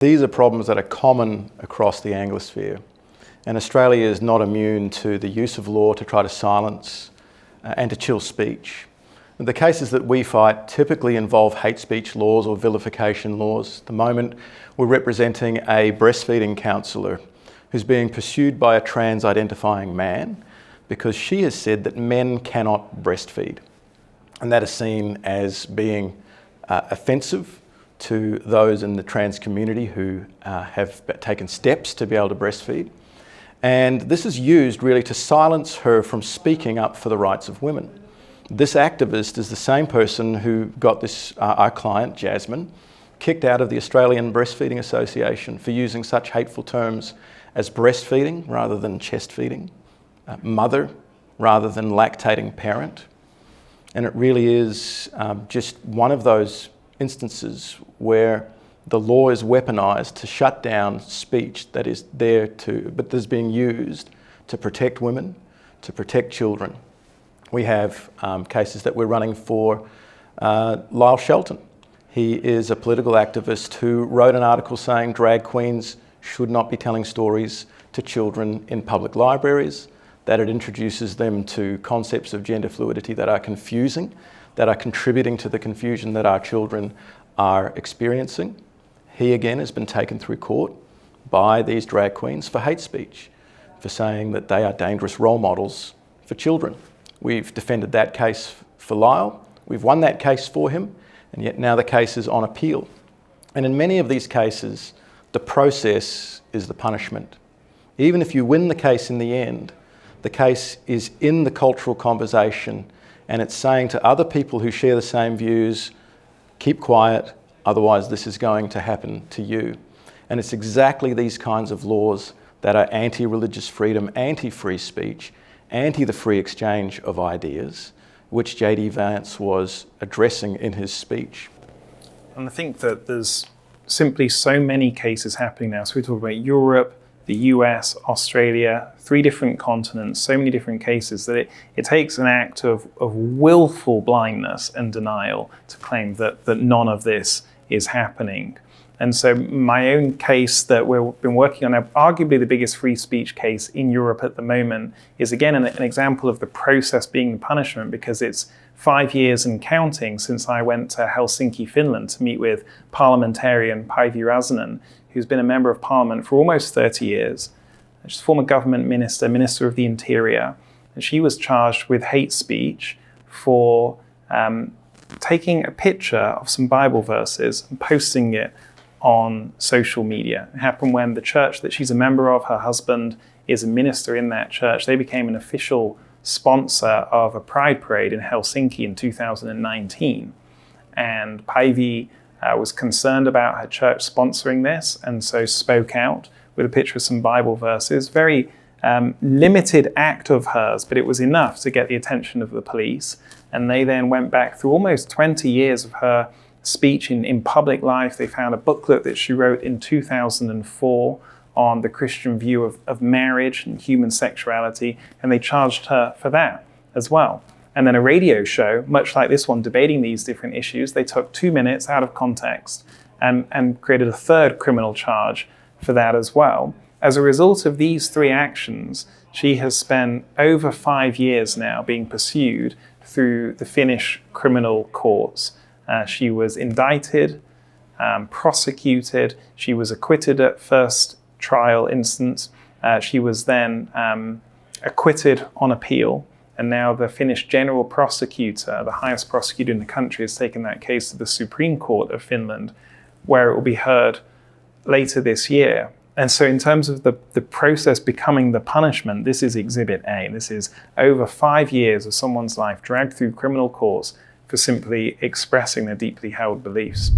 These are problems that are common across the Anglosphere, and Australia is not immune to the use of law to try to silence and to chill speech. The cases that we fight typically involve hate speech laws or vilification laws. At the moment, we're representing a breastfeeding counsellor who's being pursued by a trans-identifying man because she has said that men cannot breastfeed. And that is seen as being offensive to those in the trans community who have taken steps to be able to breastfeed. And this is used really to silence her from speaking up for the rights of women. This activist is the same person who got this, our client, Jasmine, kicked out of the Australian Breastfeeding Association for using such hateful terms as breastfeeding rather than chest feeding, mother rather than lactating parent. And it really is just one of those instances where the law is weaponized to shut down speech that is there but that is being used to protect women, to protect children. We have cases that we're running for Lyle Shelton. He is a political activist who wrote an article saying drag queens should not be telling stories to children in public libraries, that it introduces them to concepts of gender fluidity that are confusing, that are contributing to the confusion that our children are experiencing. He again has been taken through court by these drag queens for hate speech, for saying that they are dangerous role models for children. We've defended that case for Lyle, we've won that case for him, and yet now the case is on appeal. And in many of these cases, the process is the punishment. Even if you win the case in the end, the case is in the cultural conversation, and it's saying to other people who share the same views, keep quiet, otherwise this is going to happen to you. And it's exactly these kinds of laws that are anti-religious freedom, anti-free speech, anti the free exchange of ideas, which J.D. Vance was addressing in his speech. And I think that there's simply so many cases happening now. So we talk about Europe, the US, Australia, 3 different continents, so many different cases that it takes an act of willful blindness and denial to claim that none of this is happening. And so my own case that we've been working on, arguably the biggest free speech case in Europe at the moment, is again an example of the process being the punishment, because it's 5 years and counting since I went to Helsinki, Finland to meet with parliamentarian Päivi Räsänen, who's been a member of parliament for almost 30 years. She's a former government minister, Minister of the Interior, and she was charged with hate speech for taking a picture of some Bible verses and posting it on social media. It happened when the church that she's a member of, her husband is a minister in that church. They became an official sponsor of a pride parade in Helsinki in 2019. And Päivi was concerned about her church sponsoring this, and so spoke out with a picture of some Bible verses. Very limited act of hers, but it was enough to get the attention of the police. And they then went back through almost 20 years of her speech in public life. They found a booklet that she wrote in 2004 on the Christian view of marriage and human sexuality, and they charged her for that as well. And then a radio show, much like this one, debating these different issues, they took 2 minutes out of context and created a third criminal charge for that as well. As a result of these 3 actions, she has spent over 5 years now being pursued through the Finnish criminal courts. She was indicted, prosecuted, she was acquitted at first trial instance, she was then acquitted on appeal, and now the Finnish general prosecutor, the highest prosecutor in the country, has taken that case to the Supreme Court of Finland, where it will be heard later this year. And so in terms of the process becoming the punishment, this is Exhibit A. This is over 5 years of someone's life dragged through criminal courts for simply expressing their deeply held beliefs.